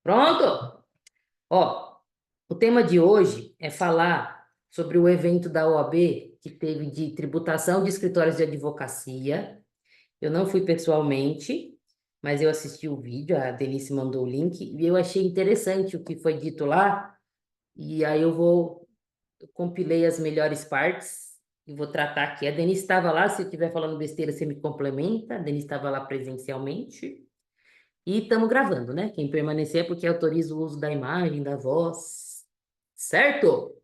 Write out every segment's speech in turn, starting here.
Pronto? Ó, o tema de hoje é falar sobre o evento da OAB que teve de tributação de escritórios de advocacia. Eu não fui pessoalmente, mas eu assisti o vídeo, a Denise mandou o link, e eu achei interessante o que foi dito lá, e aí eu compilei as melhores partes e vou tratar aqui. A Denise estava lá, se eu estiver falando besteira, você me complementa. A Denise estava lá presencialmente. E estamos gravando, né? Quem permanecer é porque autoriza o uso da imagem, da voz. Certo?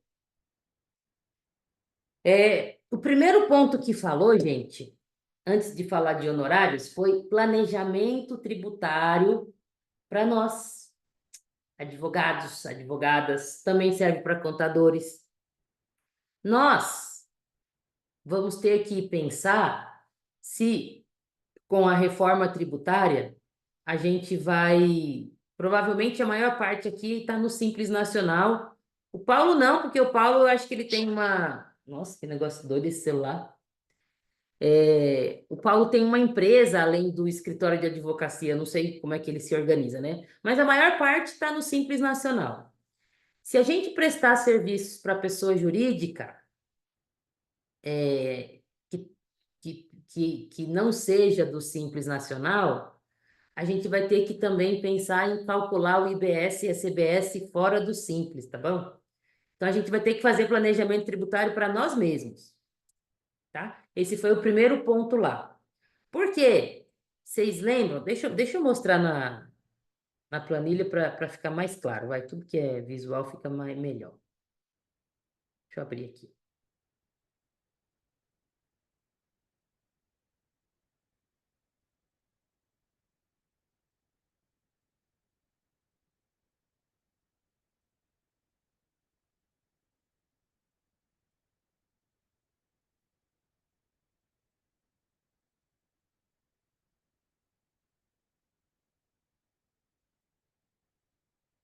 O primeiro ponto que falou, gente, antes de falar de honorários, foi planejamento tributário para nós, advogados, advogadas, também serve para contadores. Nós vamos ter que pensar se, com a reforma tributária, a gente vai. Provavelmente a maior parte aqui está no Simples Nacional. O Paulo não, porque o Paulo eu acho que ele tem uma. Nossa, que negócio doido esse celular. O Paulo tem uma empresa além do escritório de advocacia, não sei como é que ele se organiza, né? Mas a maior parte está no Simples Nacional. Se a gente prestar serviços para pessoa jurídica, que, que não seja do Simples Nacional, a gente vai ter que também pensar em calcular o IBS e a CBS fora do Simples, tá bom? Então, a gente vai ter que fazer planejamento tributário para nós mesmos, tá? Esse foi o primeiro ponto lá. Por quê? Vocês lembram? Deixa eu mostrar na planilha para ficar mais claro. Vai, tudo que é visual fica melhor. Deixa eu abrir aqui.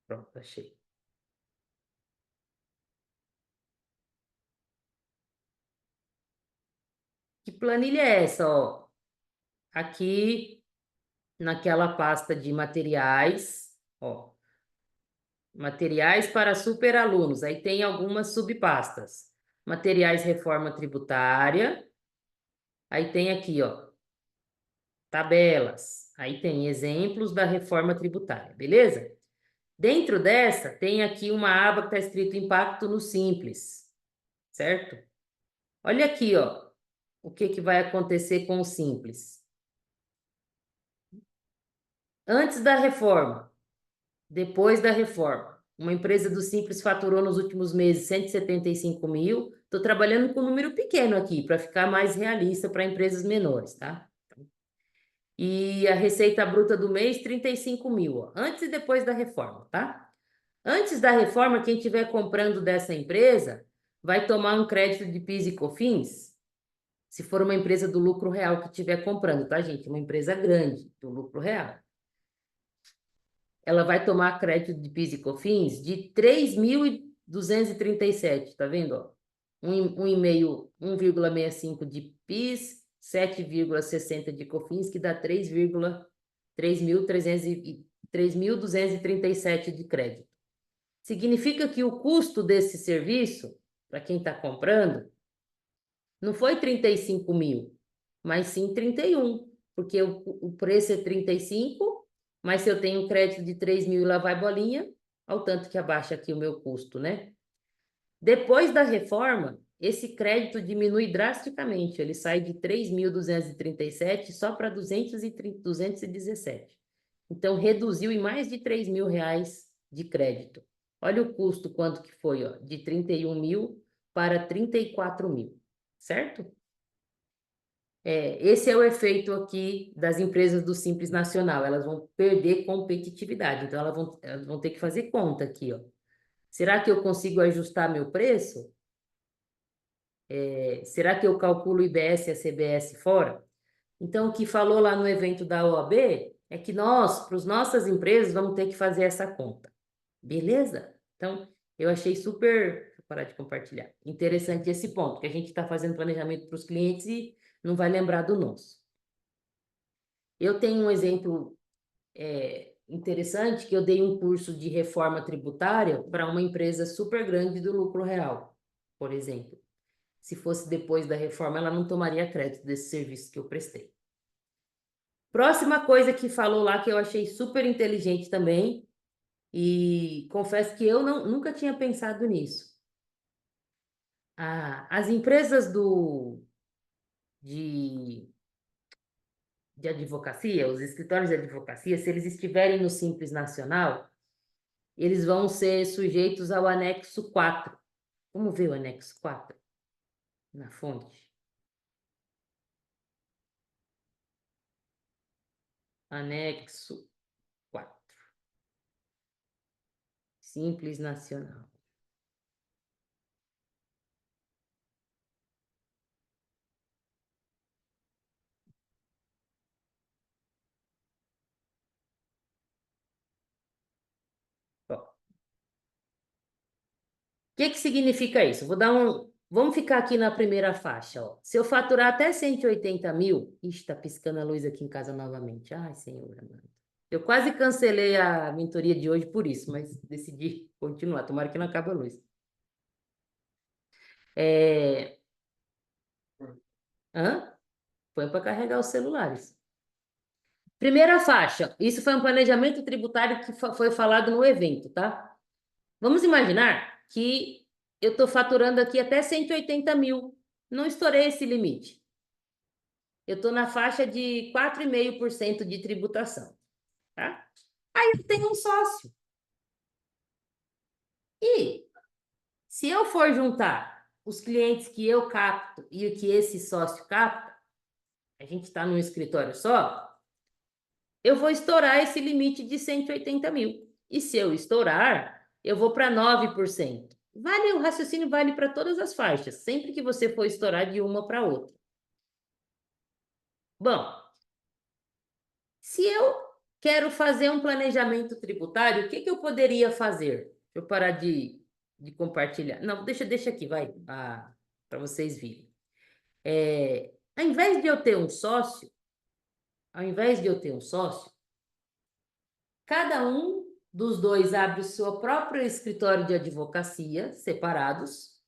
Pronto, achei. Que planilha é essa, ó? Aqui naquela pasta de materiais, ó. Materiais para superalunos. Aí tem algumas subpastas. Materiais reforma tributária. Aí tem aqui, ó, tabelas. Aí tem exemplos da reforma tributária, beleza? Dentro dessa, tem aqui uma aba que está escrito Impacto no Simples, certo? Olha aqui, ó, o que que vai acontecer com o Simples. Antes da reforma, depois da reforma. Uma empresa do Simples faturou nos últimos meses 175 mil. Estou trabalhando com um número pequeno aqui, para ficar mais realista para empresas menores, tá? E a receita bruta do mês, 35 mil, ó, antes e depois da reforma, tá? Antes da reforma, quem estiver comprando dessa empresa vai tomar um crédito de PIS e COFINS, se for uma empresa do lucro real que estiver comprando, tá, gente? Uma empresa grande, do lucro real. Ela vai tomar crédito de PIS e COFINS de 3.237, tá vendo? Ó? 1,65 de PIS, 7,60 de COFINS, que dá 3.237 de crédito. Significa que o custo desse serviço, para quem está comprando, não foi 35 mil, mas sim 31, porque o preço é 35, mas se eu tenho um crédito de 3 mil e lá vai bolinha, ao tanto que abaixa aqui o meu custo, né? Depois da reforma, esse crédito diminui drasticamente, ele sai de 3.237 só para 217. Então, reduziu em mais de 3 mil reais de crédito. Olha o custo, quanto que foi, ó, de 31 mil para 34 mil, certo? Esse é o efeito aqui das empresas do Simples Nacional. Elas vão perder competitividade. Então, elas vão ter que fazer conta aqui, ó. Será que eu consigo ajustar meu preço? Será que eu calculo o IBS e a CBS fora? Então, o que falou lá no evento da OAB é que nós, para as nossas empresas, vamos ter que fazer essa conta. Beleza? Então, eu achei super. Deixa eu parar de compartilhar. Interessante esse ponto, que a gente está fazendo planejamento para os clientes e não vai lembrar do nosso. Eu tenho um exemplo interessante que eu dei um curso de reforma tributária para uma empresa super grande do lucro real, por exemplo. Se fosse depois da reforma, ela não tomaria crédito desse serviço que eu prestei. Próxima coisa que falou lá que eu achei super inteligente também, e confesso que eu nunca tinha pensado nisso. As empresas de, de advocacia, os escritórios de advocacia, se eles estiverem no Simples Nacional, eles vão ser sujeitos ao anexo 4. Vamos ver o anexo 4 na fonte. Anexo 4. Simples Nacional. Ó, o que significa isso? Vamos ficar aqui na primeira faixa. Ó. Se eu faturar até 180 mil... Ixi, tá piscando a luz aqui em casa novamente. Ai, Senhor amado. Eu quase cancelei a mentoria de hoje por isso, mas decidi continuar. Tomara que não acabe a luz. Hã? Põe para carregar os celulares. Primeira faixa. Isso foi um planejamento tributário que foi falado no evento, tá? Vamos imaginar que eu estou faturando aqui até 180 mil. Não estourei esse limite. Eu estou na faixa de 4,5% de tributação, tá? Aí eu tenho um sócio. E se eu for juntar os clientes que eu capto e o que esse sócio capta, a gente está num escritório só, eu vou estourar esse limite de 180 mil. E se eu estourar, eu vou para 9%. O raciocínio vale para todas as faixas, sempre que você for estourar de uma para outra. Bom, se eu quero fazer um planejamento tributário, o que eu poderia fazer? Deixa eu parar de compartilhar. Não, deixa aqui, vai, para vocês virem. Ao invés de eu ter um sócio, cada um dos dois abre o seu próprio escritório de advocacia, separados,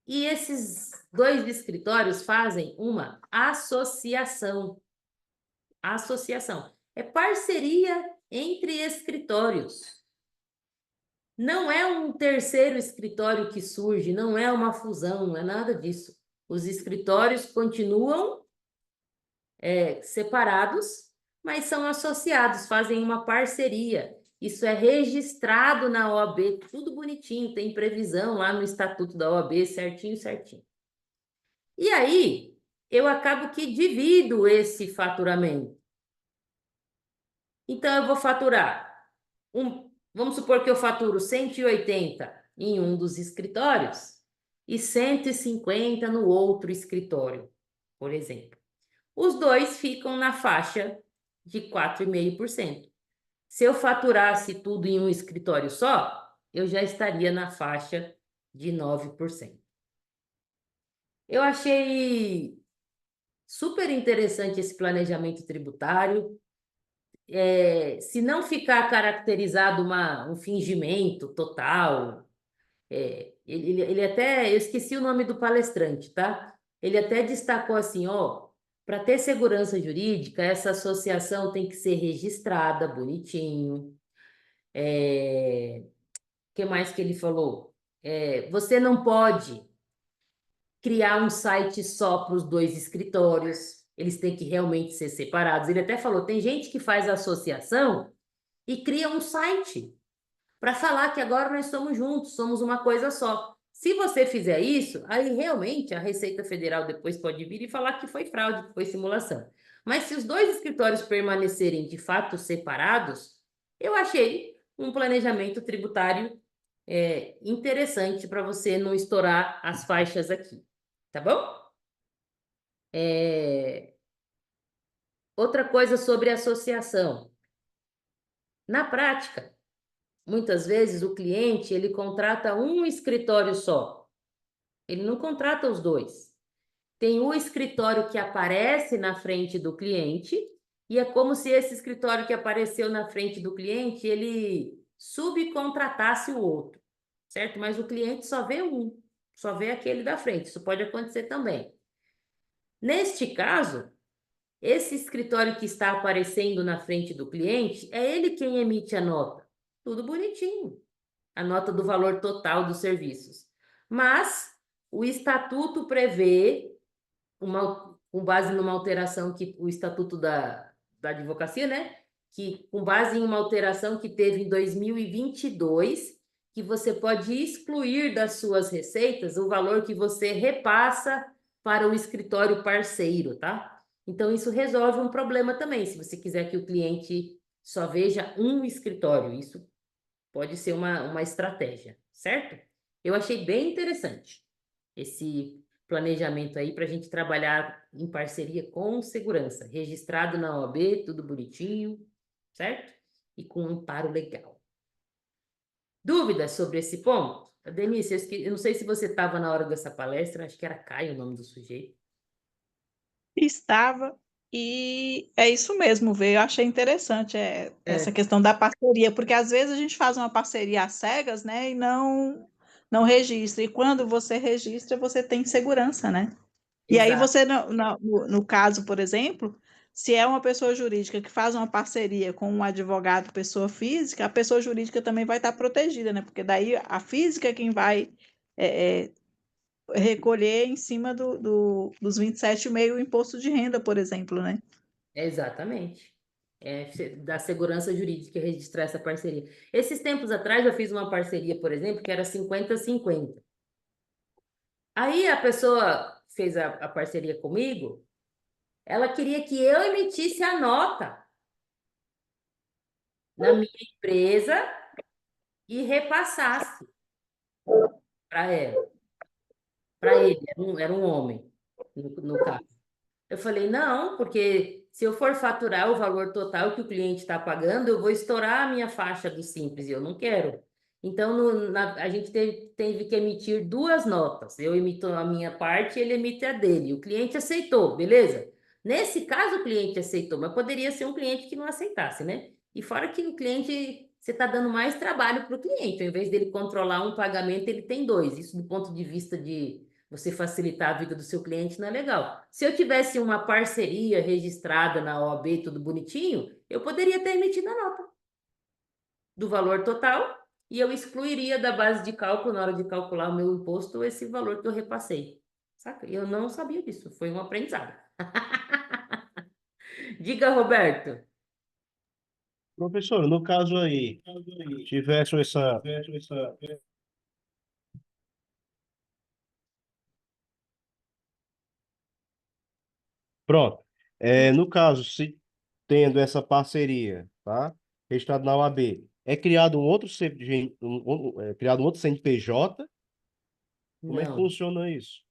e esses dois escritórios fazem uma associação. Associação. É parceria entre escritórios. Não é um terceiro escritório que surge, não é uma fusão, não é nada disso. Os escritórios continuam separados, mas são associados, fazem uma parceria. Isso é registrado na OAB, tudo bonitinho, tem previsão lá no Estatuto da OAB, certinho, certinho. E aí, eu acabo que divido esse faturamento. Então, eu vou faturar, vamos supor que eu faturo 180 em um dos escritórios e 150 no outro escritório, por exemplo. Os dois ficam na faixa de 4,5%. Se eu faturasse tudo em um escritório só, eu já estaria na faixa de 9%. Eu achei super interessante esse planejamento tributário. Se não ficar caracterizado um fingimento total, ele até, eu esqueci o nome do palestrante, tá? Ele até destacou assim, ó, para ter segurança jurídica, essa associação tem que ser registrada bonitinho. O que mais que ele falou? Você não pode criar um site só para os dois escritórios, eles têm que realmente ser separados. Ele até falou, tem gente que faz associação e cria um site para falar que agora nós estamos juntos, somos uma coisa só. Se você fizer isso, aí realmente a Receita Federal depois pode vir e falar que foi fraude, que foi simulação. Mas se os dois escritórios permanecerem de fato separados, eu achei um planejamento tributário interessante para você não estourar as faixas aqui, tá bom? Outra coisa sobre associação. Na prática, muitas vezes o cliente ele contrata um escritório só. Ele não contrata os dois. Tem o escritório que aparece na frente do cliente e é como se esse escritório que apareceu na frente do cliente, ele subcontratasse o outro, certo? Mas o cliente só vê um, só vê aquele da frente. Isso pode acontecer também. Neste caso, esse escritório que está aparecendo na frente do cliente, é ele quem emite a nota. Tudo bonitinho. A nota do valor total dos serviços. Mas o estatuto prevê, com base numa alteração que o estatuto da advocacia, né? Que com base em uma alteração que teve em 2022, que você pode excluir das suas receitas o valor que você repassa para o escritório parceiro, tá? Então isso resolve um problema também, se você quiser que o cliente só veja um escritório, isso pode ser uma estratégia, certo? Eu achei bem interessante esse planejamento aí para a gente trabalhar em parceria com segurança, registrado na OAB, tudo bonitinho, certo? E com amparo legal. Dúvidas sobre esse ponto? Denise, eu não sei se você estava na hora dessa palestra, acho que era Caio o nome do sujeito. Estava, e é isso mesmo, veio. Eu achei interessante essa É, questão da parceria, porque às vezes a gente faz uma parceria às cegas, né, e não registra. E quando você registra, você tem segurança, né? E aí exato, você, no caso, por exemplo, se é uma pessoa jurídica que faz uma parceria com um advogado, pessoa física, a pessoa jurídica também vai estar protegida, né? Porque daí a física é quem vai é, é, recolher em cima dos 27,5 o imposto de renda, por exemplo, né? exatamente. Da segurança jurídica registrar essa parceria. Esses tempos atrás eu fiz uma parceria, por exemplo, que era 50-50. Aí a pessoa fez a parceria comigo, ela queria que eu emitisse a nota na minha empresa e repassasse para ela, para ele, era um homem, no caso. Eu falei, não, porque se eu for faturar o valor total que o cliente está pagando, eu vou estourar a minha faixa do Simples e eu não quero. Então, a gente teve que emitir duas notas. Eu emito a minha parte e ele emite a dele. O cliente aceitou, beleza? Nesse caso, o cliente aceitou, mas poderia ser um cliente que não aceitasse, né? E fora que o cliente, você está dando mais trabalho para o cliente. Ao invés dele controlar um pagamento, ele tem dois. Isso do ponto de vista de você facilitar a vida do seu cliente não é legal. Se eu tivesse uma parceria registrada na OAB, tudo bonitinho, eu poderia ter emitido a nota do valor total e eu excluiria da base de cálculo, na hora de calcular o meu imposto, esse valor que eu repassei. Saca? Eu não sabia disso, foi um aprendizado. Diga, Roberto. Professor, no caso aí, tivesse essa. Pronto. No caso, se tendo essa parceria, tá? Registrado na OAB, é criado um outro criado um outro CNPJ? Como é que Não, funciona isso?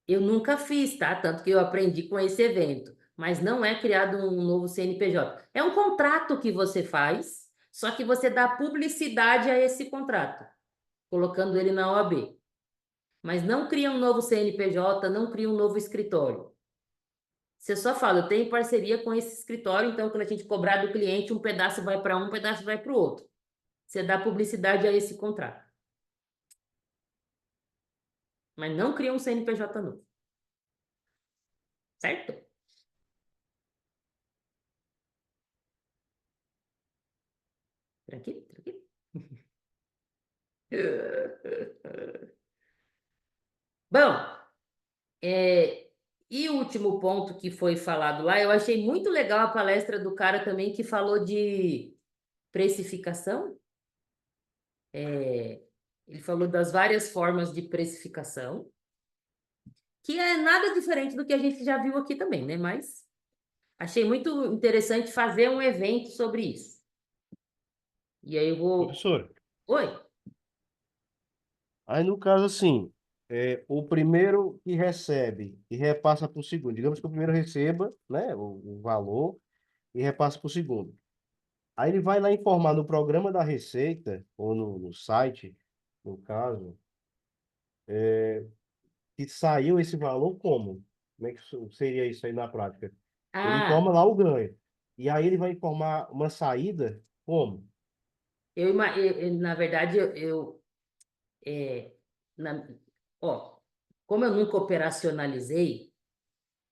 eu nunca fiz, tá? Tanto que eu aprendi com esse evento. Mas não é criado um novo CNPJ. É um contrato que você faz, só que você dá publicidade a esse contrato, colocando ele na OAB. Mas não cria um novo CNPJ, não cria um novo escritório. Você só fala, eu tenho parceria com esse escritório, então quando a gente cobrar do cliente, um pedaço vai para um pedaço vai para o outro. Você dá publicidade a esse contrato. Mas não cria um CNPJ novo. Certo? Tranquilo, tranquilo. Bom, e o último ponto que foi falado lá, eu achei muito legal a palestra do cara também que falou de precificação. Ele falou das várias formas de precificação, que é nada diferente do que a gente já viu aqui também, né? Mas achei muito interessante fazer um evento sobre isso. E aí eu vou. Professor, Oi? aí no caso assim, o primeiro que recebe e repassa para o segundo. Digamos que o primeiro receba, né, o valor e repassa para o segundo. Aí ele vai lá informar no programa da Receita, ou no site, no caso, que saiu esse valor como? Como é que seria isso aí na prática? Ele Ah, informa lá o ganho. E aí ele vai informar uma saída como? Na verdade, é, na- ó, como eu nunca operacionalizei,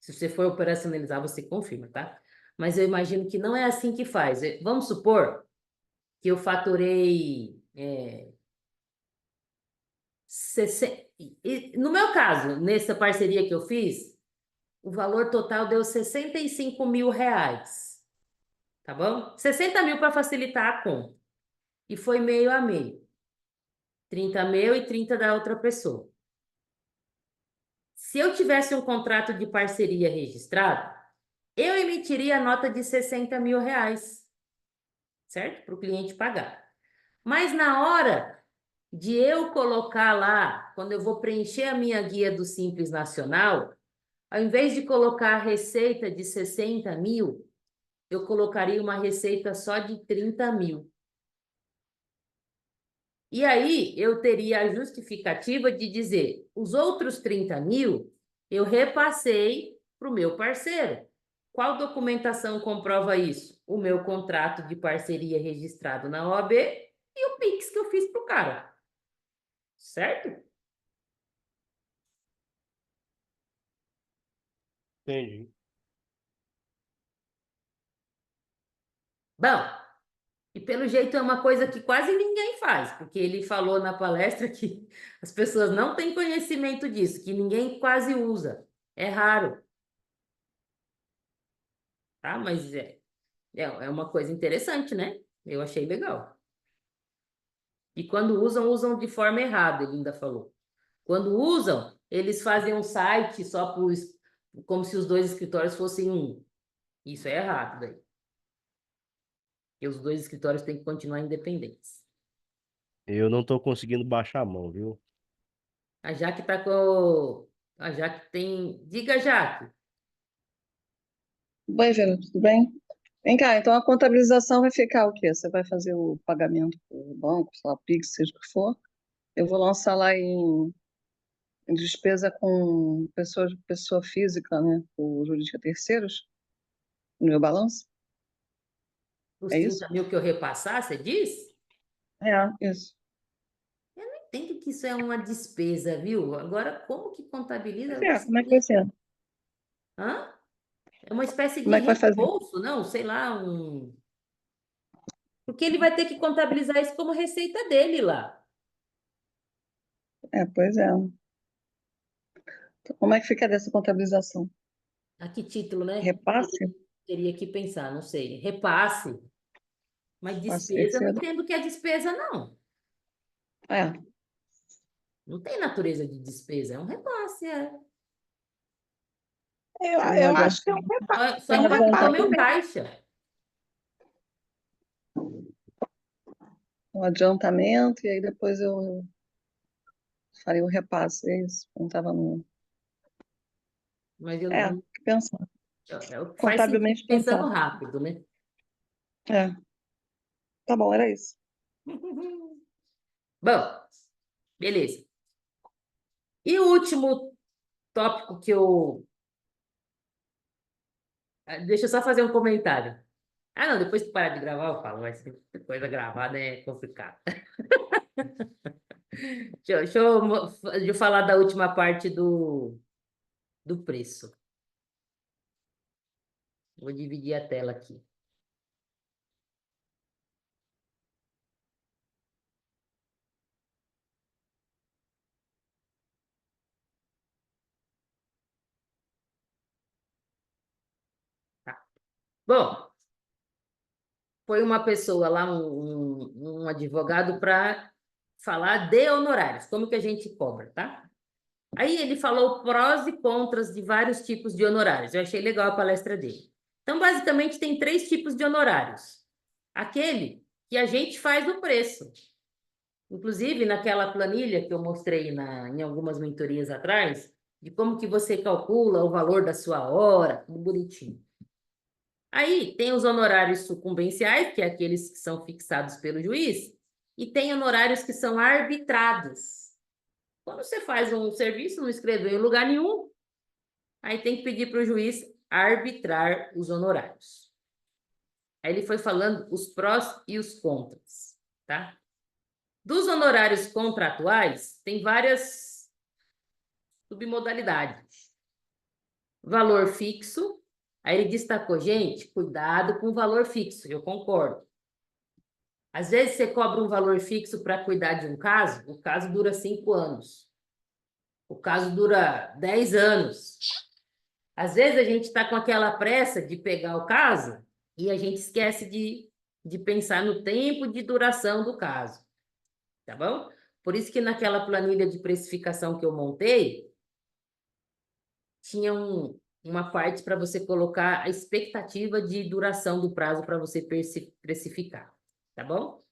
se você for operacionalizar, você confirma, tá? Mas eu imagino que não é assim que faz. Vamos supor que eu faturei 60, no meu caso, nessa parceria que eu fiz, o valor total deu 65 mil reais, tá bom? 60 mil para facilitar a conta. E foi meio a meio. 30 meu e 30 da outra pessoa. Se eu tivesse um contrato de parceria registrado, eu emitiria a nota de 60 mil reais, certo? Para o cliente pagar. Mas na hora de eu colocar lá, quando eu vou preencher a minha guia do Simples Nacional, ao invés de colocar a receita de 60 mil, eu colocaria uma receita só de 30 mil. E aí eu teria a justificativa de dizer, os outros 30 mil eu repassei para o meu parceiro. Qual documentação comprova isso? O meu contrato de parceria registrado na OAB e o Pix que eu fiz para o cara. Certo? Entendi. Bom, e pelo jeito é uma coisa que quase ninguém faz, porque ele falou na palestra que as pessoas não têm conhecimento disso, que ninguém quase usa. É raro, tá? Mas é uma coisa interessante, né? Eu achei legal. E quando usam, usam de forma errada, ele ainda falou. Quando usam, eles fazem um site só como se os dois escritórios fossem um. Isso é errado daí. Porque os dois escritórios têm que continuar independentes. Eu não estou conseguindo baixar a mão, viu? A Jaque tá com. A Jaque tem. Diga, Jaque. Oi, Vera, tudo bem? Vem cá, então a contabilização vai ficar o quê? Você vai fazer o pagamento para o banco, sei lá, Pix, seja o que for. Eu vou lançar lá em despesa com pessoa física, né? Ou jurídica terceiros, no meu balanço. Os É 30 isso? mil que eu repassar, você diz? É, isso. Entendo que isso é uma despesa, viu? Agora, como que contabiliza? Pois Eu não é, como é que vai sei. ser? Hã? É uma espécie Como de é que vai fazer? reembolso, não? Sei lá, um. Porque ele vai ter que contabilizar isso como receita dele lá. É, pois é. Então, como é que fica dessa contabilização? A que título, né? Repasse? Teria que pensar, não sei. Repasse. Mas Repasse teria que despesa, eu não ser. entendo que é despesa, não. É, Não tem natureza de despesa, é um repasse, é. Eu, um eu acho que é adiantamento, Só é um impactou repasse meu mesmo. caixa. um adiantamento, e aí depois eu farei o repasse, é isso. Não estava no. Mas eu É, não. pensar. É o que faz sentido Contabilmente pensando pensado. rápido, né? É, tá bom, era isso. Bom, beleza. E o último tópico que eu. Deixa eu só fazer um comentário. Ah, não, depois que parar de gravar, eu falo, mas coisa gravada é complicado. Deixa eu falar da última parte do preço. Vou dividir a tela aqui. Tá. Bom, foi uma pessoa lá, um advogado, para falar de honorários, como que a gente cobra, tá? Aí ele falou prós e contras de vários tipos de honorários. Eu achei legal a palestra dele. Então, basicamente, tem 3 tipos de honorários. Aquele que a gente faz o preço. Inclusive, naquela planilha que eu mostrei em algumas mentorias atrás, de como que você calcula o valor da sua hora, tudo bonitinho. Aí tem os honorários sucumbenciais, que é aqueles que são fixados pelo juiz, e tem honorários que são arbitrados. Quando você faz um serviço, não escreveu em lugar nenhum, aí tem que pedir para o juiz arbitrar os honorários. Aí ele foi falando os prós e os contras, tá? Dos honorários contratuais, tem várias submodalidades. Valor fixo, aí ele destacou, gente, cuidado com o valor fixo, eu concordo. Às vezes você cobra um valor fixo para cuidar de um caso, o caso dura 5 anos. O caso dura 10 anos. Às vezes a gente está com aquela pressa de pegar o caso e a gente esquece de pensar no tempo de duração do caso, tá bom? Por isso que naquela planilha de precificação que eu montei, tinha uma parte para você colocar a expectativa de duração do prazo para você precificar, tá bom?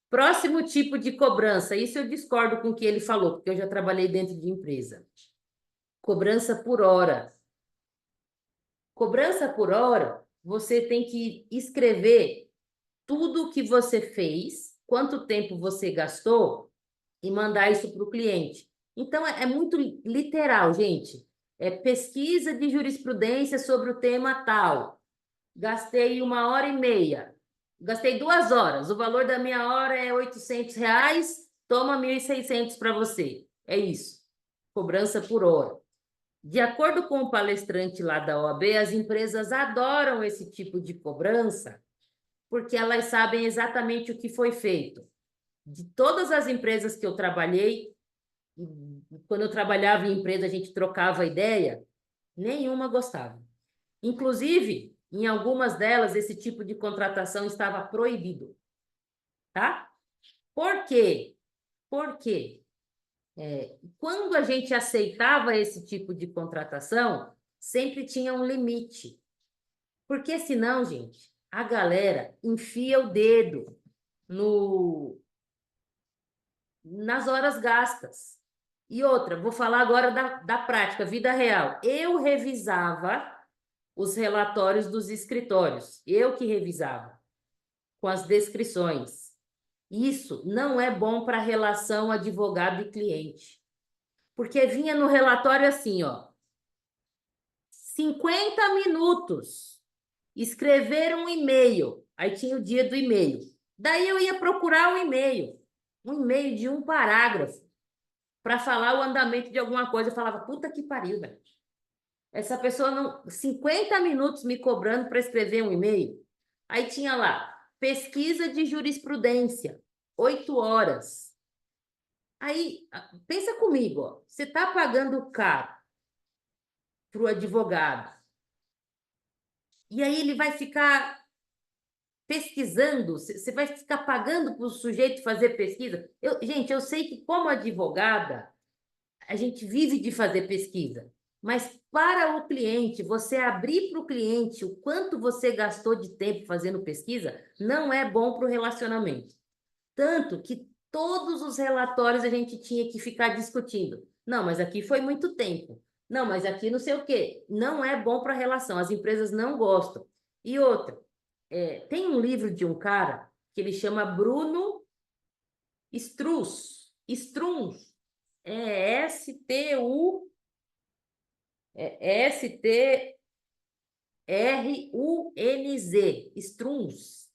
Próximo tipo de cobrança, isso eu discordo com o que ele falou, porque eu já trabalhei dentro de empresa. Cobrança por hora. Cobrança por hora, você tem que escrever tudo o que você fez, quanto tempo você gastou e mandar isso para o cliente. Então, é muito literal, gente. É pesquisa de jurisprudência sobre o tema tal. Gastei 1h30. Gastei 2 horas. O valor da minha hora é R$ 800. Toma 1.600 para você. É isso. Cobrança por hora. De acordo com o palestrante lá da OAB, as empresas adoram esse tipo de cobrança porque elas sabem exatamente o que foi feito. De todas as empresas que eu trabalhei, quando eu trabalhava em empresa, a gente trocava ideia, nenhuma gostava. Inclusive, em algumas delas, esse tipo de contratação estava proibido. Tá? Por quê? Porque quando a gente aceitava esse tipo de contratação, sempre tinha um limite. Porque senão, gente, a galera enfia o dedo nas horas gastas. E outra, vou falar agora da prática, vida real. Eu revisava os relatórios dos escritórios. Eu que revisava, com as descrições. Isso não é bom para a relação advogado e cliente. Porque vinha no relatório assim, ó. 50 minutos. Escrever um e-mail. Aí tinha o dia do e-mail. Daí eu ia procurar o e-mail. Um e-mail de um parágrafo. Para falar o andamento de alguma coisa. Eu falava, puta que pariu, velho. Essa pessoa não... 50 minutos me cobrando para escrever um e-mail. Aí tinha lá, pesquisa de jurisprudência. 8 horas. Aí, pensa comigo, ó. Você está pagando caro para o advogado. E aí ele vai ficar pesquisando, você vai ficar pagando para o sujeito fazer pesquisa. Gente, eu sei que como advogada, a gente vive de fazer pesquisa, mas para o cliente, você abrir para o cliente o quanto você gastou de tempo fazendo pesquisa, não é bom para o relacionamento. Tanto que todos os relatórios a gente tinha que ficar discutindo. Não, mas aqui foi muito tempo. Não, mas aqui não sei o quê. Não é bom para a relação, as empresas não gostam. E outra, tem um livro de um cara que ele chama Bruno Strunz. É S-T-U... S-T-R-U-N-Z. Strunz.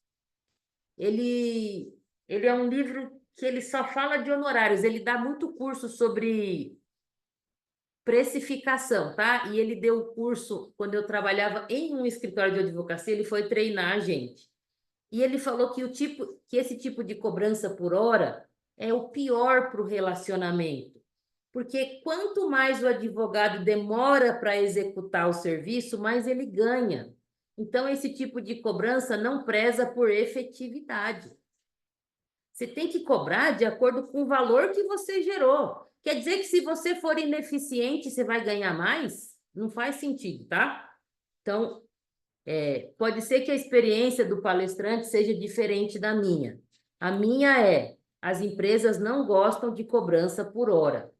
Ele é um livro que ele só fala de honorários. Ele dá muito curso sobre precificação, tá? E ele deu o curso quando eu trabalhava em um escritório de advocacia, ele foi treinar a gente. E ele falou que esse tipo de cobrança por hora é o pior para o relacionamento. Porque quanto mais o advogado demora para executar o serviço, mais ele ganha. Então, esse tipo de cobrança não preza por efetividade. Você tem que cobrar de acordo com o valor que você gerou. Quer dizer que se você for ineficiente, você vai ganhar mais? Não faz sentido, tá? Então, pode ser que a experiência do palestrante seja diferente da minha. A minha as empresas não gostam de cobrança por hora.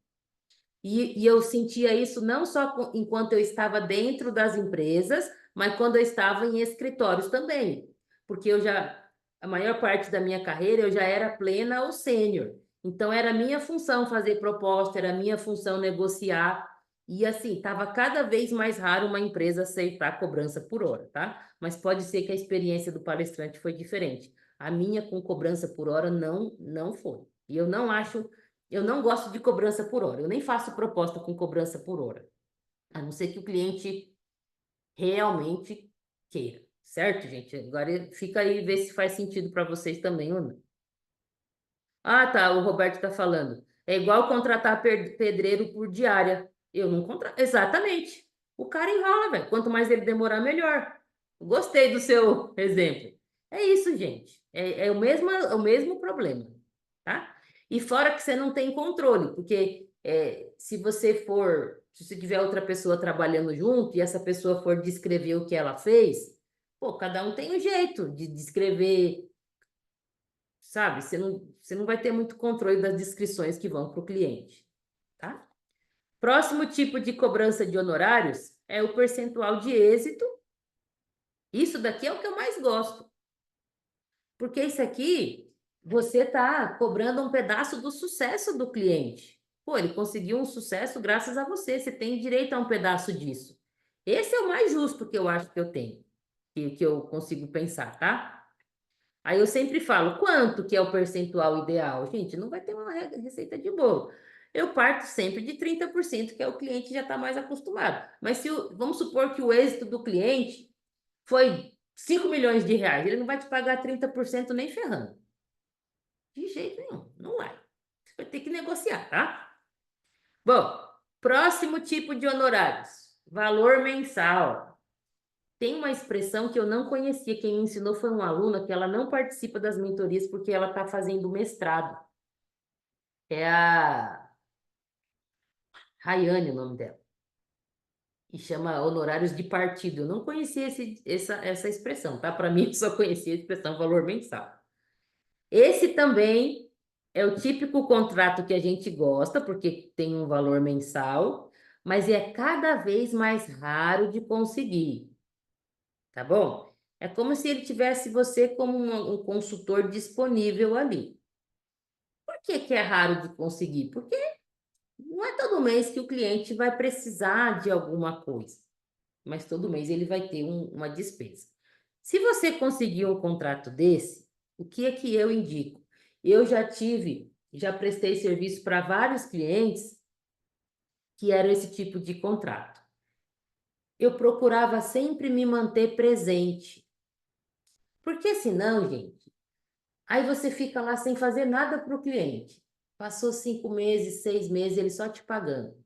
E eu sentia isso não só enquanto eu estava dentro das empresas, mas quando eu estava em escritórios também. Porque a maior parte da minha carreira, eu já era plena ou sênior. Então, era minha função fazer proposta, era minha função negociar. E assim, estava cada vez mais raro uma empresa aceitar cobrança por hora, tá? Mas pode ser que a experiência do palestrante foi diferente. A minha com cobrança por hora não foi. E eu não gosto de cobrança por hora. Eu nem faço proposta com cobrança por hora. A não ser que o cliente realmente queira, certo, gente? Agora fica aí ver se faz sentido para vocês também ou não. Ah, tá, o Roberto está falando. É igual contratar pedreiro por diária. Eu não contrato. Exatamente. O cara enrola, velho. Quanto mais ele demorar, melhor. Gostei do seu exemplo. É isso, gente. É o mesmo problema, tá? E fora que você não tem controle, porque se você tiver outra pessoa trabalhando junto e essa pessoa for descrever o que ela fez, pô, cada um tem um jeito de descrever, sabe? Você não vai ter muito controle das descrições que vão para o cliente, tá? Próximo tipo de cobrança de honorários é o percentual de êxito. Isso daqui é o que eu mais gosto, porque isso aqui você está cobrando um pedaço do sucesso do cliente. Pô, ele conseguiu um sucesso graças a você, você tem direito a um pedaço disso. Esse é o mais justo que eu acho que eu tenho, que eu consigo pensar, tá? Aí eu sempre falo, quanto que é o percentual ideal? Gente, não vai ter uma receita de bolo. Eu parto sempre de 30%, que é o cliente já está mais acostumado. Mas vamos supor que o êxito do cliente foi 5 milhões de reais, ele não vai te pagar 30% nem ferrando. De jeito nenhum, não vai. Você vai ter que negociar, tá? Bom, próximo tipo de honorários, valor mensal. Tem uma expressão que eu não conhecia, quem me ensinou foi uma aluna que ela não participa das mentorias porque ela está fazendo mestrado. É a Rayane o nome dela. E chama honorários de partido. Eu não conhecia essa expressão, tá? Para mim, eu só conhecia a expressão valor mensal. Esse também é o típico contrato que a gente gosta, porque tem um valor mensal, mas é cada vez mais raro de conseguir. Tá bom? É como se ele tivesse você como um consultor disponível ali. Por que que é raro de conseguir? Porque não é todo mês que o cliente vai precisar de alguma coisa, mas todo mês ele vai ter uma despesa. Se você conseguir um contrato desse, o que é que eu indico? Eu já prestei serviço para vários clientes que eram esse tipo de contrato. Eu procurava sempre me manter presente, porque senão, gente, aí você fica lá sem fazer nada para o cliente. Passou 5 meses, 6 meses, ele só te pagando.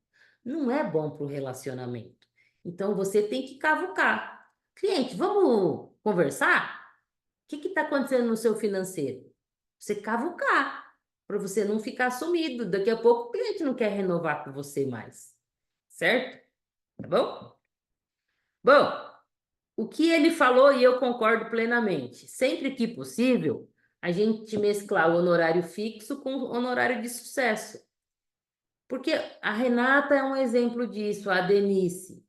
Não é bom para o relacionamento. Então você tem que cavucar. Cliente, vamos conversar? O que está acontecendo no seu financeiro? Você cavucar, para você não ficar sumido. Daqui a pouco o cliente não quer renovar com você mais. Certo? Tá bom? Bom, o que ele falou e eu concordo plenamente. Sempre que possível, a gente mesclar o honorário fixo com o honorário de sucesso. Porque a Renata é um exemplo disso, a Denise.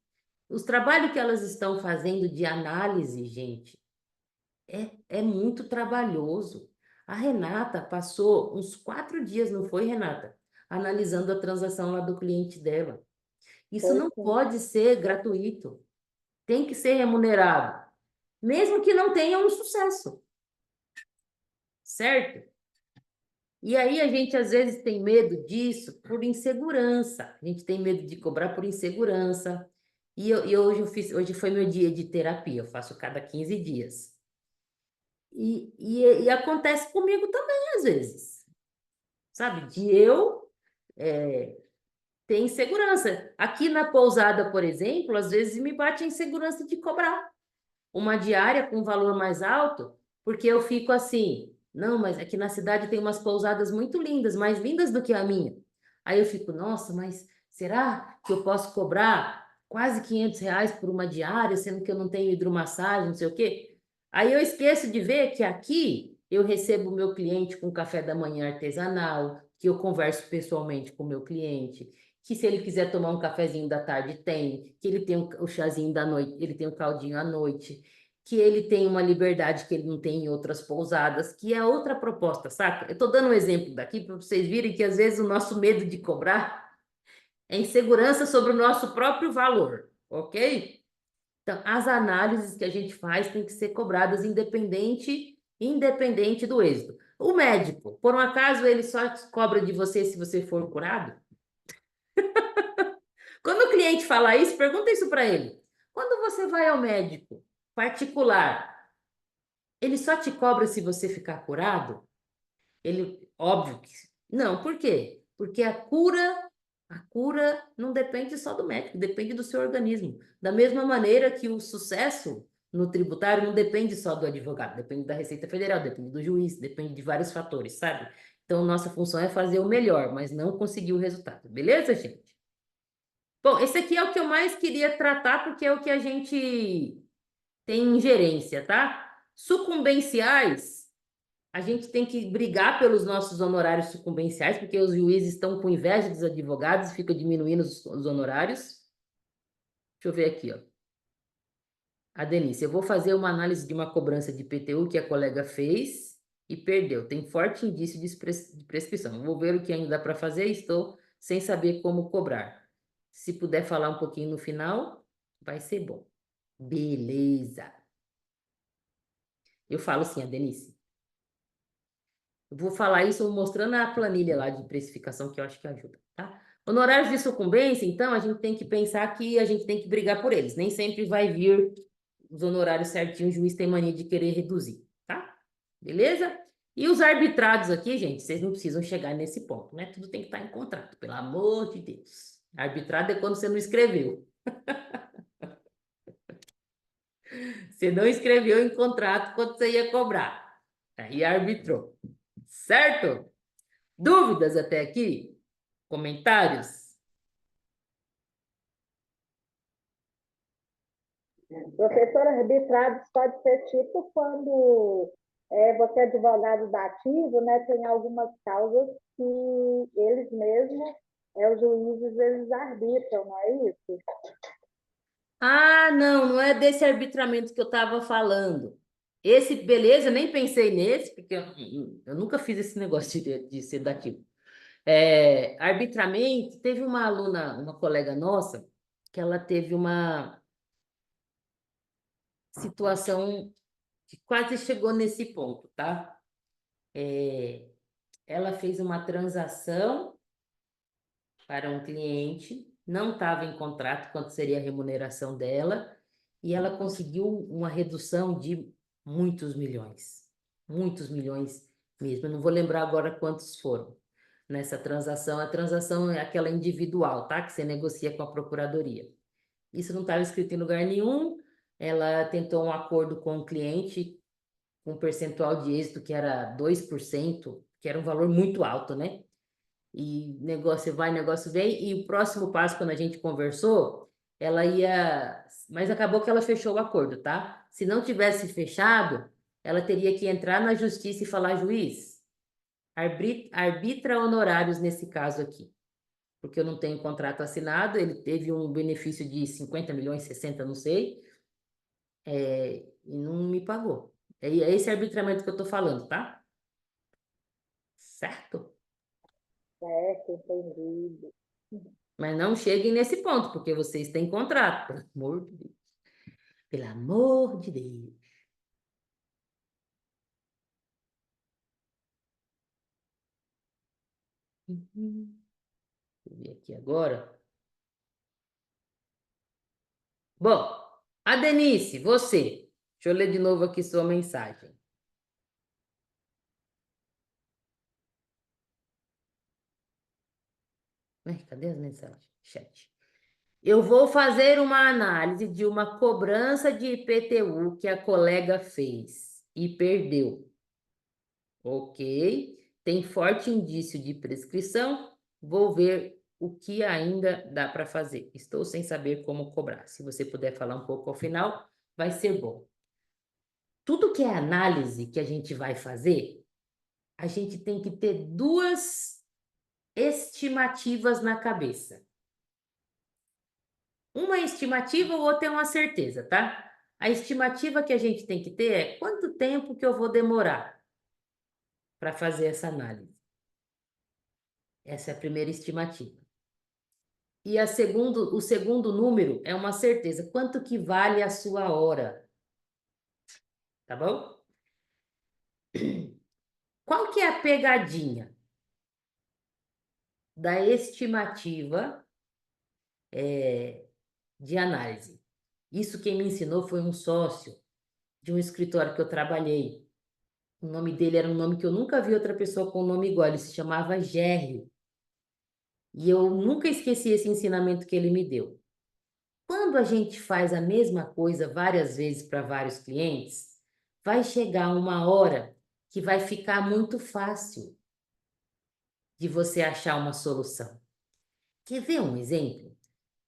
Os trabalhos que elas estão fazendo de análise, gente, é muito trabalhoso. A Renata passou uns 4 dias, não foi, Renata? Analisando a transação lá do cliente dela. Isso não pode ser gratuito. Tem que ser remunerado, mesmo que não tenha um sucesso, certo? E aí a gente às vezes tem medo disso por insegurança. A gente tem medo de cobrar por insegurança. E hoje foi meu dia de terapia, eu faço cada 15 dias. E acontece comigo também às vezes, sabe? De eu ter insegurança. Aqui na pousada, por exemplo, às vezes me bate a insegurança de cobrar uma diária com valor mais alto, porque eu fico assim, não, mas aqui na cidade tem umas pousadas muito lindas, mais lindas do que a minha. Aí eu fico, nossa, mas será que eu posso cobrar quase 500 reais por uma diária, sendo que eu não tenho hidromassagem, não sei o quê? Aí eu esqueço de ver que aqui eu recebo o meu cliente com café da manhã artesanal, que eu converso pessoalmente com o meu cliente, que se ele quiser tomar um cafezinho da tarde, tem, que ele tem o chazinho da noite, ele tem o caldinho à noite, que ele tem uma liberdade que ele não tem em outras pousadas, que é outra proposta, saca? Eu tô dando um exemplo daqui para vocês virem que às vezes o nosso medo de cobrar É insegurança sobre o nosso próprio valor, ok? Então, as análises que a gente faz têm que ser cobradas independente do êxito. O médico, por um acaso, ele só cobra de você se você for curado? Quando o cliente fala isso, pergunta isso para ele. Quando você vai ao médico particular, ele só te cobra se você ficar curado? Ele, óbvio que não. Por quê? Porque a cura não depende só do médico, depende do seu organismo. Da mesma maneira que o sucesso no tributário não depende só do advogado, depende da Receita Federal, depende do juiz, depende de vários fatores, sabe? Então, nossa função é fazer o melhor, mas não conseguir o resultado. Beleza, gente? Bom, esse aqui é o que eu mais queria tratar, porque é o que a gente tem ingerência, tá? Sucumbenciais, a gente tem que brigar pelos nossos honorários sucumbenciais, porque os juízes estão com inveja dos advogados e ficam diminuindo os honorários. Deixa eu ver aqui, ó. A Denise, eu vou fazer uma análise de uma cobrança de IPTU que a colega fez e perdeu. Tem forte indício de prescrição. Vou ver o que ainda dá para fazer e estou sem saber como cobrar. Se puder falar um pouquinho no final, vai ser bom. Beleza. Eu falo sim, a Denise. Eu vou falar isso mostrando a planilha lá de precificação, que eu acho que ajuda, tá? Honorários de sucumbência, então, a gente tem que pensar que a gente tem que brigar por eles. Nem sempre vai vir os honorários certinhos, o juiz tem mania de querer reduzir, tá? Beleza? E os arbitrados aqui, gente, vocês não precisam chegar nesse ponto, né? Tudo tem que estar em contrato, pelo amor de Deus. Arbitrado é quando você não escreveu. Você não escreveu em contrato quando você ia cobrar. Aí arbitrou. Certo? Dúvidas até aqui? Comentários? Professor, arbitrados pode ser tipo quando você é advogado da ativo, né? Tem algumas causas que eles mesmos, os juízes, eles arbitram, não é isso? Ah, não, não é desse arbitramento que eu estava falando. Esse, beleza, eu nem pensei nesse, porque eu nunca fiz esse negócio de sedativo. Arbitramento, teve uma aluna, uma colega nossa, que ela teve uma situação que quase chegou nesse ponto, tá? Ela fez uma transação para um cliente, não estava em contrato quanto seria a remuneração dela, e ela conseguiu uma redução de muitos milhões mesmo. Eu não vou lembrar agora quantos foram nessa transação. A transação é aquela individual, tá? Que você negocia com a procuradoria. Isso não estava escrito em lugar nenhum. Ela tentou um acordo com o cliente com um percentual de êxito que era 2%, que era um valor muito alto, né? E negócio vai, negócio vem, e o próximo passo, quando a gente conversou, ela ia. Mas acabou que ela fechou o acordo, tá? Se não tivesse fechado, ela teria que entrar na justiça e falar, juiz, arbitra honorários nesse caso aqui. Porque eu não tenho contrato assinado, ele teve um benefício de 50 milhões, 60, não sei, e não me pagou. É esse arbitramento que eu tô falando, tá? Certo? Certo, entendido. Mas não cheguem nesse ponto, porque vocês têm contrato, pelo amor de Deus. Pelo amor de Deus. Deixa eu ver aqui agora. Bom, a Denise, você. Deixa eu ler de novo aqui sua mensagem. Cadê as mensagens? Chat. Eu vou fazer uma análise de uma cobrança de IPTU que a colega fez e perdeu. Ok. Tem forte indício de prescrição. Vou ver o que ainda dá para fazer. Estou sem saber como cobrar. Se você puder falar um pouco ao final, vai ser bom. Tudo que é análise que a gente vai fazer, a gente tem que ter duas estimativas na cabeça. Uma estimativa, o outro é uma certeza, tá? A estimativa que a gente tem que ter é quanto tempo que eu vou demorar para fazer essa análise. Essa é a primeira estimativa. E o segundo número é uma certeza. Quanto que vale a sua hora? Tá bom? Qual que é a pegadinha da estimativa de análise? Isso quem me ensinou foi um sócio de um escritório que eu trabalhei. O nome dele era um nome que eu nunca vi outra pessoa com um nome igual. Ele se chamava Gérrio. E eu nunca esqueci esse ensinamento que ele me deu. Quando a gente faz a mesma coisa várias vezes para vários clientes, vai chegar uma hora que vai ficar muito fácil de você achar uma solução. Quer ver um exemplo?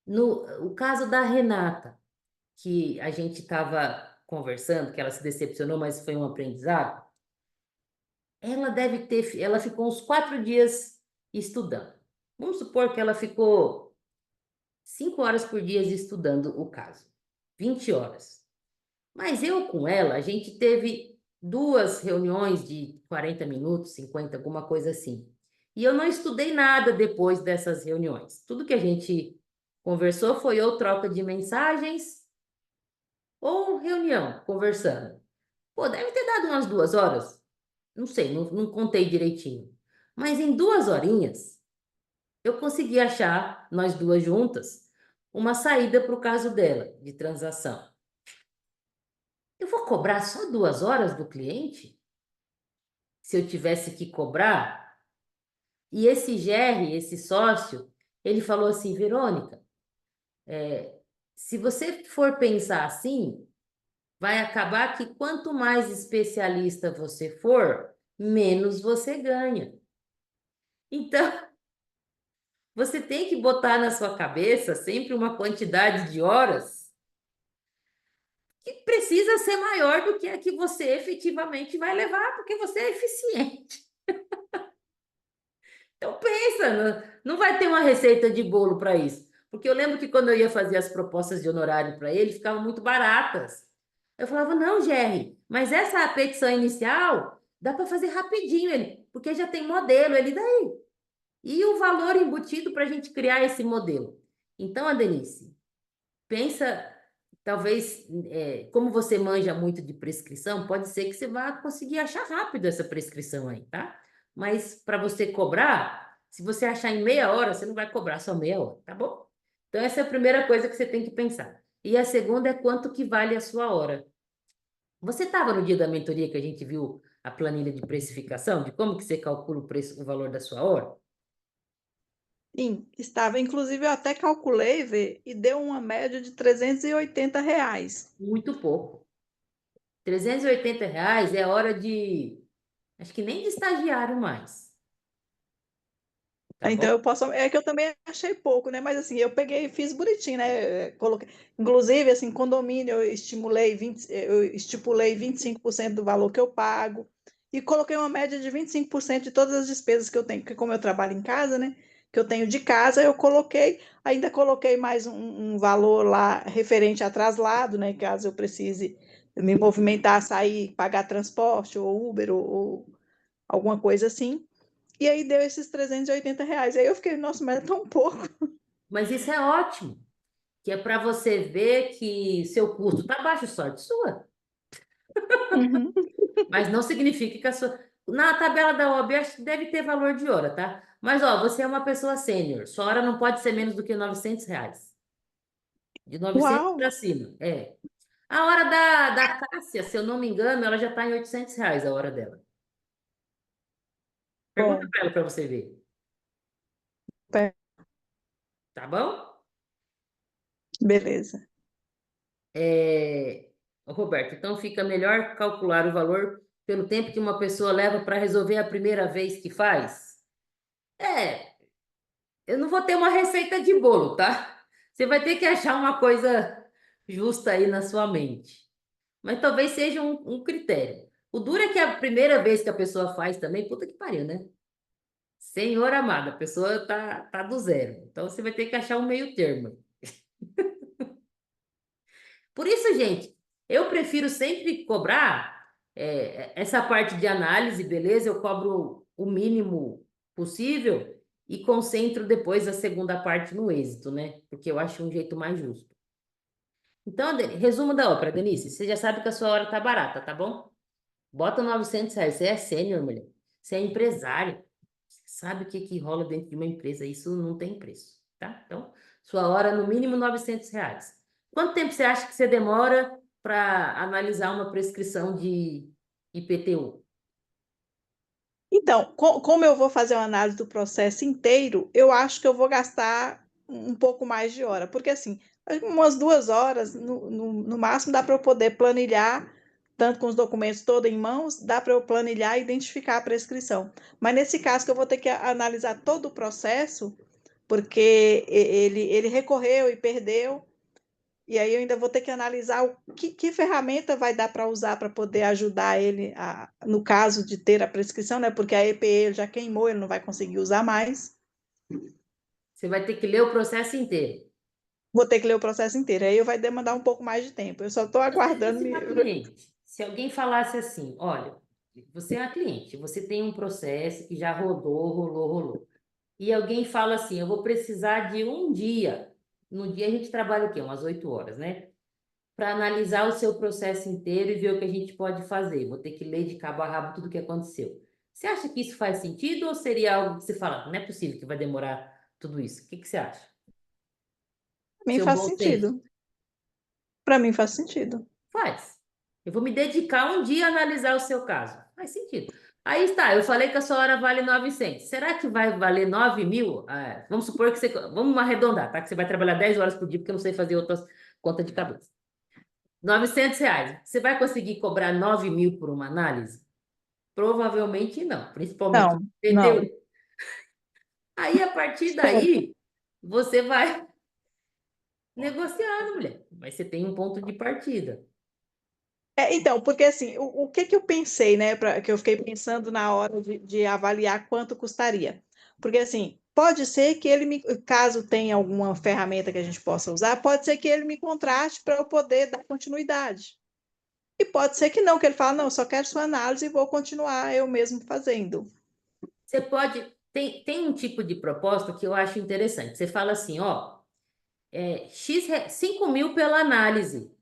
No o caso da Renata, que a gente estava conversando, que ela se decepcionou, mas foi um aprendizado. Ela ficou uns 4 dias estudando. Vamos supor que ela ficou 5 horas por dia estudando o caso, 20 horas. Mas eu com ela, a gente teve 2 reuniões de 40 minutos, 50, alguma coisa assim. E eu não estudei nada depois dessas reuniões. Tudo que a gente conversou foi ou troca de mensagens ou reunião, conversando. Pô, deve ter dado umas 2 horas. Não sei, não contei direitinho. Mas em 2 horinhas, eu consegui achar, nós duas juntas, uma saída para o caso dela, de transação. Eu vou cobrar só 2 horas do cliente? Se eu tivesse que cobrar? E esse Jerry, esse sócio, ele falou assim, Verônica, se você for pensar assim, vai acabar que quanto mais especialista você for, menos você ganha. Então, você tem que botar na sua cabeça sempre uma quantidade de horas que precisa ser maior do que a que você efetivamente vai levar, porque você é eficiente. Então pensa, não vai ter uma receita de bolo para isso. Porque eu lembro que quando eu ia fazer as propostas de honorário para ele, ficavam muito baratas. Eu falava, não, Jerry, mas essa petição inicial dá para fazer rapidinho, ele, porque já tem modelo, ele daí. E o valor embutido para a gente criar esse modelo. Então, a Denise, pensa, talvez, como você manja muito de prescrição, pode ser que você vá conseguir achar rápido essa prescrição aí, tá? Mas para você cobrar, se você achar em meia hora, você não vai cobrar só meia hora, tá bom? Então, essa é a primeira coisa que você tem que pensar. E a segunda é quanto que vale a sua hora. Você estava no dia da mentoria que a gente viu a planilha de precificação, de como que você calcula o preço, o valor da sua hora? Sim, estava. Inclusive, eu até calculei, Vê, e deu uma média de R$ 380. Muito pouco. R$ 380 é hora de, acho que nem de estagiário mais, tá Então bom? eu posso, é que eu também achei pouco, né? Mas assim, eu peguei e fiz bonitinho, né? Coloquei, inclusive, assim, condomínio eu estipulei 25% do valor que eu pago e coloquei uma média de 25% de todas as despesas que eu tenho, porque como eu trabalho em casa, né? Que eu tenho de casa, eu coloquei, ainda coloquei mais um valor lá referente a traslado, né? Caso eu precise me movimentar, sair, pagar transporte ou Uber ou alguma coisa assim. E aí deu esses R$ 380. Aí eu fiquei, nossa, mas é tão pouco. Mas isso é ótimo, que é para você ver que seu custo está baixo, sorte sua. Uhum. Mas não significa que a sua. Na tabela da OAB, acho que deve ter valor de hora, tá? Mas, ó, você é uma pessoa sênior, sua hora não pode ser menos do que R$ 900. De 900 Uau! para cima, é. A hora da Cássia, se eu não me engano, ela já está em R$ 800 a hora dela. Pergunta Bom, para ela para você ver, tá bom? beleza. Roberto, então fica melhor calcular o valor pelo tempo que uma pessoa leva para resolver a primeira vez que faz? É, eu não vou ter uma receita de bolo, tá? Você vai ter que achar uma coisa justa aí na sua mente. Mas talvez seja um critério. O duro é que a primeira vez que a pessoa faz também, puta que pariu, né? Senhor amado, a pessoa tá do zero. Então você vai ter que achar um meio termo. Por isso, gente, eu prefiro sempre cobrar essa parte de análise, beleza? Eu cobro o mínimo possível e concentro depois a segunda parte no êxito, né? Porque eu acho um jeito mais justo. Então, resumo da ópera, Denise, você já sabe que a sua hora tá barata, tá bom? Bota R$ 900, você é sênior, mulher. Você é empresário. Você sabe o que que rola dentro de uma empresa, isso não tem preço, tá? Então, sua hora no mínimo R$ 900. Quanto tempo você acha que você demora para analisar uma prescrição de IPTU? Então, como eu vou fazer uma análise do processo inteiro, eu acho que eu vou gastar um pouco mais de hora, porque assim, umas 2 horas, no máximo, dá para eu poder planilhar, tanto com os documentos todos em mãos, dá para eu planilhar e identificar a prescrição. Mas nesse caso que eu vou ter que analisar todo o processo, porque ele recorreu e perdeu, e aí eu ainda vou ter que analisar que ferramenta vai dar para usar para poder ajudar ele, no caso de ter a prescrição, né? Porque a EPE ele já queimou, ele não vai conseguir usar mais. Você vai ter que ler o processo inteiro. Vou ter que ler o processo inteiro, aí vai demandar um pouco mais de tempo. Eu só estou Se você aguardando. fosse uma cliente, se alguém falasse assim, olha, você é uma cliente, você tem um processo que já rolou, e alguém fala assim, eu vou precisar de um dia, no dia a gente trabalha o quê? Umas 8 horas, né? Para analisar o seu processo inteiro e ver o que a gente pode fazer. Vou ter que ler de cabo a rabo tudo o que aconteceu. Você acha que isso faz sentido ou seria algo que você fala, não é possível que vai demorar tudo isso? O que que você acha? Para mim Seu faz bom senso? sentido. Para mim faz sentido. Faz. Eu vou me dedicar um dia a analisar o seu caso. Faz sentido. Aí está, eu falei que a sua hora vale 900. Será que vai valer 9.000? Vamos supor que você. Vamos arredondar, tá? Que você vai trabalhar 10 horas por dia, porque eu não sei fazer outras contas de cabeça. R$ 900. Você vai conseguir cobrar 9.000 por uma análise? Provavelmente não, principalmente Não, no não. PTU. Aí, a partir daí, você vai negociando, mulher. Mas você tem um ponto de partida. Então, porque assim, o que que eu pensei, né, que eu fiquei pensando na hora de avaliar quanto custaria? Porque assim, pode ser que ele caso tenha alguma ferramenta que a gente possa usar, pode ser que ele me contrate para eu poder dar continuidade. E pode ser que não, que ele fala, não, eu só quero sua análise e vou continuar eu mesmo fazendo. Você pode. Tem um tipo de proposta que eu acho interessante. Você fala assim, ó, 5.000 pela análise,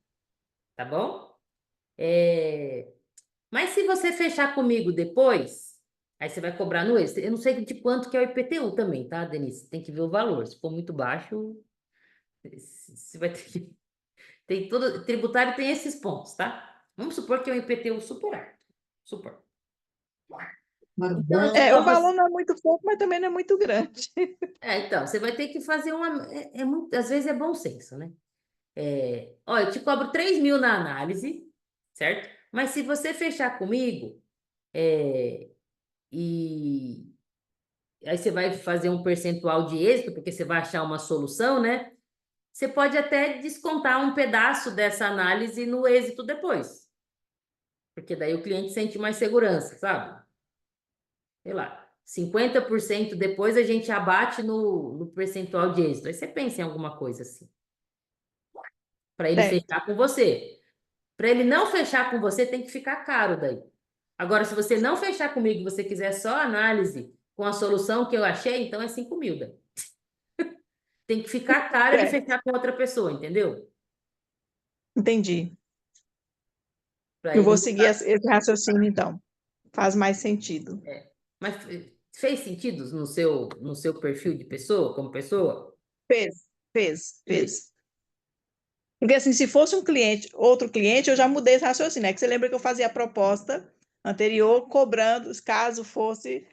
tá bom? Mas se você fechar comigo depois, aí você vai cobrar no extra. Eu não sei de quanto que é o IPTU também, tá, Denise? Tem que ver o valor. Se for muito baixo, você vai ter que. Tem todo. Tributário tem esses pontos, tá? Vamos supor que é um IPTU super alto. Supor. Então, eu te O cobro. valor não é muito pouco, mas também não é muito grande. Então, você vai ter que fazer uma. Às vezes é bom senso, né? Ó, eu te cobro 3.000 na análise, certo? Mas se você fechar comigo, e aí você vai fazer um percentual de êxito, porque você vai achar uma solução, né? Você pode até descontar um pedaço dessa análise no êxito depois, porque daí o cliente sente mais segurança, sabe? Sei lá, 50% depois a gente abate no percentual de êxito. Aí você pensa em alguma coisa assim, para ele Certo. fechar com você. Para ele não fechar com você, tem que ficar caro daí. Agora, se você não fechar comigo e você quiser só análise com a solução que eu achei, então é 5.000 daí. Tem que ficar caro ele É, fechar com outra pessoa, entendeu? entendi. Para Eu ele vou não. seguir esse raciocínio, então. Faz mais sentido. Mas fez sentido no seu perfil de pessoa, como pessoa? Fez, fez, Fez. fez. Porque assim, se fosse um cliente, outro cliente, eu já mudei esse raciocínio, né? Que você lembra que eu fazia a proposta anterior cobrando, caso fosse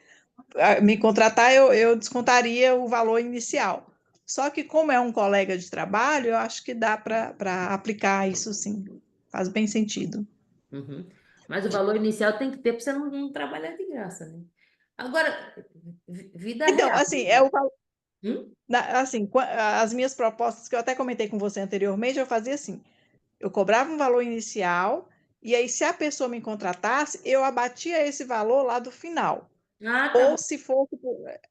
me contratar, eu descontaria o valor inicial. Só que como é um colega de trabalho, eu acho que dá para aplicar isso sim. Faz bem sentido. Uhum. Mas o valor inicial tem que ter para você não trabalhar de graça, né? Agora, vida Então, real. assim, Hum? assim, as minhas propostas que eu até comentei com você anteriormente, eu fazia assim, eu cobrava um valor inicial e aí se a pessoa me contratasse, eu abatia esse valor lá do final. Ah, tá bom. Ou se for,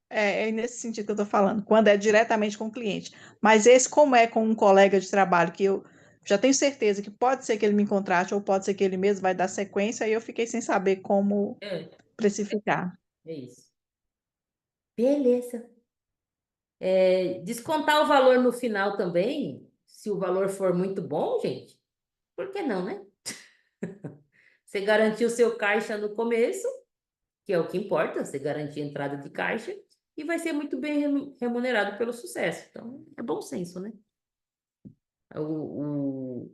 é nesse sentido que eu estou falando, quando é diretamente com o cliente. Mas esse, como é com um colega de trabalho, que eu já tenho certeza que pode ser que ele me contrate, ou pode ser que ele mesmo vai dar sequência, aí eu fiquei sem saber como É, precificar. é isso. Beleza. Descontar o valor no final também, se o valor for muito bom, gente, por que não, né? Você garantiu o seu caixa no começo, que é o que importa, você garantir a entrada de caixa, e vai ser muito bem remunerado pelo sucesso. Então, é bom senso, né? O,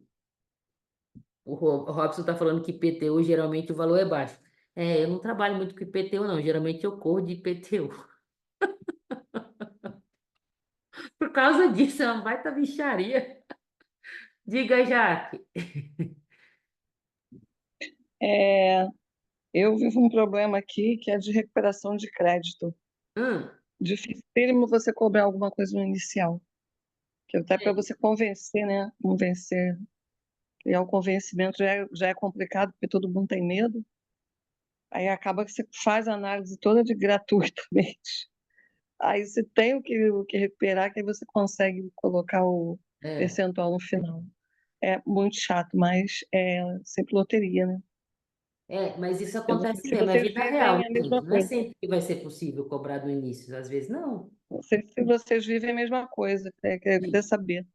o Robson está falando que IPTU geralmente o valor é baixo. Eu não trabalho muito com IPTU, não. Geralmente eu corro de IPTU. Por causa disso, é uma baita bicharia. Diga, Jaque. É, eu vivo um problema aqui que é de recuperação de crédito. Hum, Dificílimo você cobrar alguma coisa no inicial. Que até para é, você convencer, né? Convencer. E o convencimento já é complicado, porque todo mundo tem medo. Aí acaba que você faz a análise toda de gratuitamente. Aí você tem o que recuperar, que aí você consegue colocar o é. percentual no final. É muito chato, mas é sempre loteria, né? Mas isso Eu não sei acontece se mesmo, é vocês vida real, vivem né, a mesma gente? Não é coisa. sempre que vai ser possível cobrar no início, às vezes não. Não sei se vocês vivem a mesma coisa. Eu queria Vive, saber. O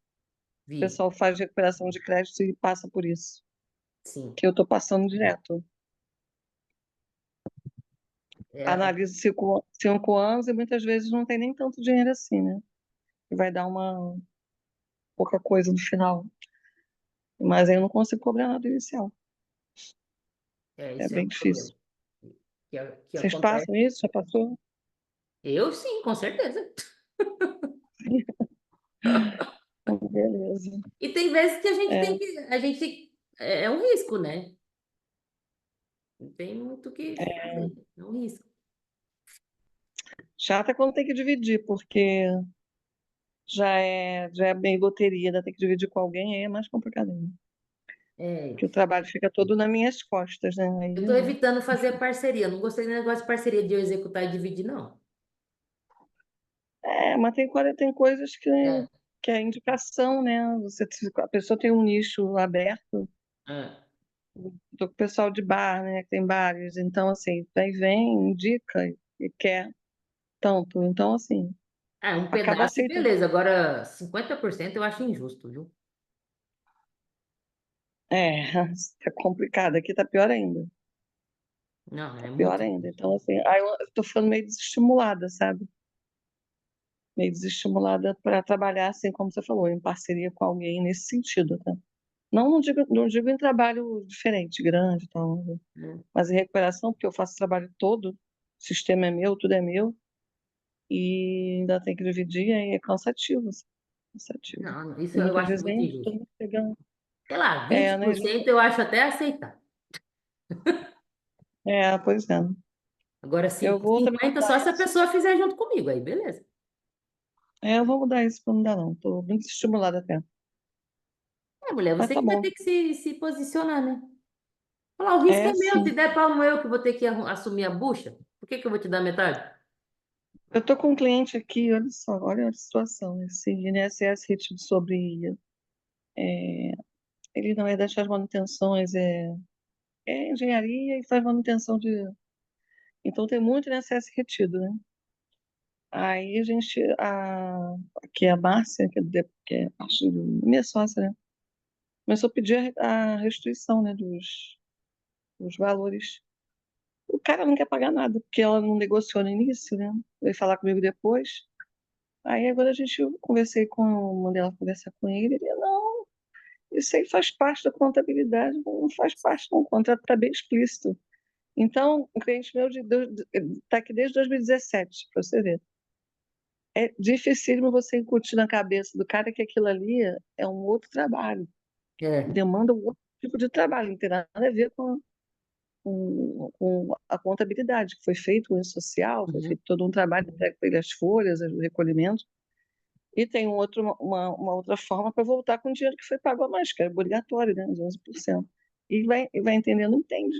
vive, pessoal faz recuperação de crédito e passa por isso. sim. Que eu estou passando direto. É, Analiso 5 anos e muitas vezes não tem nem tanto dinheiro assim, né? E vai dar uma pouca coisa no final. Mas aí eu não consigo cobrar nada inicial. É isso é bem um problema difícil. que Vocês acontece. passam isso? Já passou? Eu sim, com certeza. Beleza. E tem vezes que a gente É, tem que, é um risco, né? Não tem muito o que fazer, é um risco. chato é quando tem que dividir, porque já é bem loteria, ainda tem que dividir com alguém, aí é mais complicado ainda. É, Porque o trabalho fica todo nas minhas costas, né? Aí, eu estou evitando fazer parceria. Eu não gostei do negócio de parceria de eu executar e dividir, não. mas tem coisas que, É, que é indicação, né? A pessoa tem um nicho aberto, é. tô com o pessoal de bar, né? Que tem bares, então assim, daí vem, indica e quer tanto. Então, assim, Um acaba pedaço, aceitando. beleza. Agora, 50% eu acho injusto, viu? É, é complicado. Aqui tá pior ainda. Não, Tá é pior muito ainda. injusto. Então, assim, aí eu tô ficando meio desestimulada, sabe? Meio desestimulada para trabalhar, assim, como você falou, em parceria com alguém nesse sentido, tá? Não digo em trabalho diferente, grande, e tal, né? Né? Mas em recuperação, porque eu faço o trabalho todo, o sistema é meu, tudo é meu, e ainda tem que dividir, aí é cansativo, assim, cansativo. Não, isso E eu muitas acho vezes muito nem injusto. todo mundo pegando. Sei lá, É, vinte né? por cento eu acho até aceitar. Pois é. Agora, Eu vou também 50 mudar só se a isso. pessoa fizer junto comigo, aí beleza. Eu vou mudar isso para não dar, não. Tô muito estimulada até. Mulher, Mas você tá que vai bom. ter que se posicionar, né? Falar, o risco é meu, se Sim. der pau no eu que vou ter que assumir a bucha, por que que eu vou te dar metade? Eu tô com um cliente aqui, olha só, olha a situação. Esse INSS retido sobre. é, Ele, na verdade, faz manutenções, é engenharia e faz manutenção de. Então tem muito INSS retido, né? Aí a gente. Aqui é a Márcia, que é parte minha sócia, né? Começou a pedir a restituição, né, dos valores. O cara não quer pagar nada, porque ela não negociou no início, né? Veio falar comigo depois. Aí agora eu conversei mandei ela conversar com ele não, isso aí faz parte da contabilidade, não faz parte, não, o contrato está bem explícito. Então, o cliente meu está aqui desde 2017, para você ver. É dificílimo você incutir na cabeça do cara que aquilo ali é um outro trabalho, É. demanda um outro tipo de trabalho, não tem nada a ver com a contabilidade, que foi feito o social, foi Uhum. feito todo um trabalho, entregue para ele as folhas, o recolhimento. E tem uma outra forma para voltar com o dinheiro que foi pago a mais, que é obrigatório, né, os 11%. E vai entender, não entende.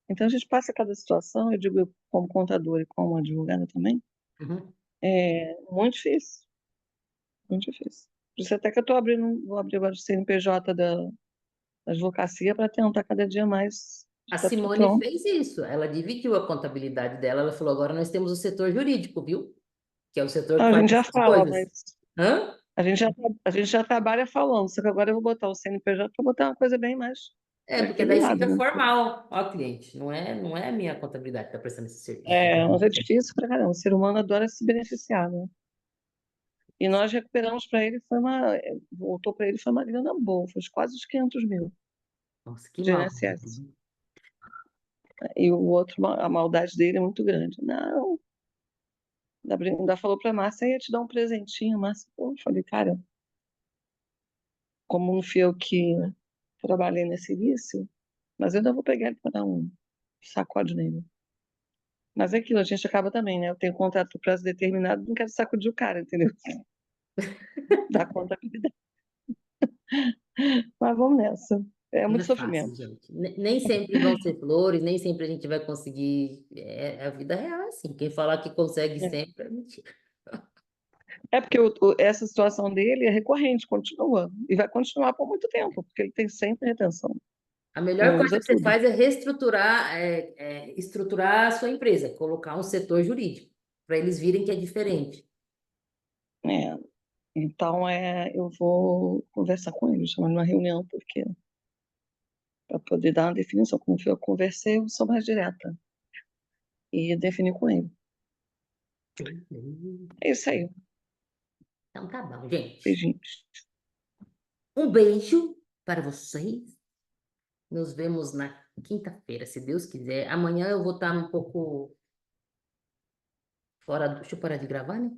Então a gente passa cada situação, eu digo eu como contador e como advogada também, Uhum. é muito difícil, muito difícil. Por isso até que vou abrir agora o CNPJ da advocacia para tentar cada dia mais A estar tudo Simone pronto. fez isso, ela dividiu a contabilidade dela, ela falou, agora nós temos o setor jurídico, viu? que é o setor que A faz gente já essas fala, coisas. mas Hã? a gente já trabalha falando, só que agora eu vou botar o CNPJ para botar uma coisa bem mais É, porque daí equilibrada, fica né? formal. Ó, cliente, não é a minha contabilidade que está prestando esse serviço. Mas é difícil pra caramba. O ser humano adora se beneficiar, né? E nós recuperamos para ele, voltou para ele, foi uma grana boa, foi quase os 500 mil Nossa, que de mal. INSS. E o outro, a maldade dele é muito grande. Não, ainda falou para a Márcia, ia te dar um presentinho. Márcia, pô, eu falei, cara, como não fui eu que trabalhei nesse início, mas eu ainda vou pegar ele para dar um sacode nele. Mas é aquilo, a gente acaba também, né? Eu tenho contrato por prazo determinado, não quero sacudir o cara, entendeu? Dá contabilidade. Mas vamos nessa. É Não muito é fácil, sofrimento. gente. Nem sempre vão ser flores, nem sempre a gente vai conseguir. A vida real é assim. Quem falar que consegue É, sempre é mentira. é porque essa situação dele é recorrente, continua. E vai continuar por muito tempo, porque ele tem sempre retenção. A Né? melhor coisa Usa que você tudo. faz é reestruturar, estruturar a sua empresa, colocar um setor jurídico, para eles virem que é diferente. É, então, eu vou conversar com ele, chamar uma reunião, porque para poder dar uma definição. Como eu conversei, eu sou mais direta. E definir com ele. É isso aí. Então tá bom, gente. Beijinhos. Um beijo para vocês. Nos vemos na quinta-feira, se Deus quiser. Amanhã eu vou estar um pouco fora do... Deixa eu parar de gravar, né?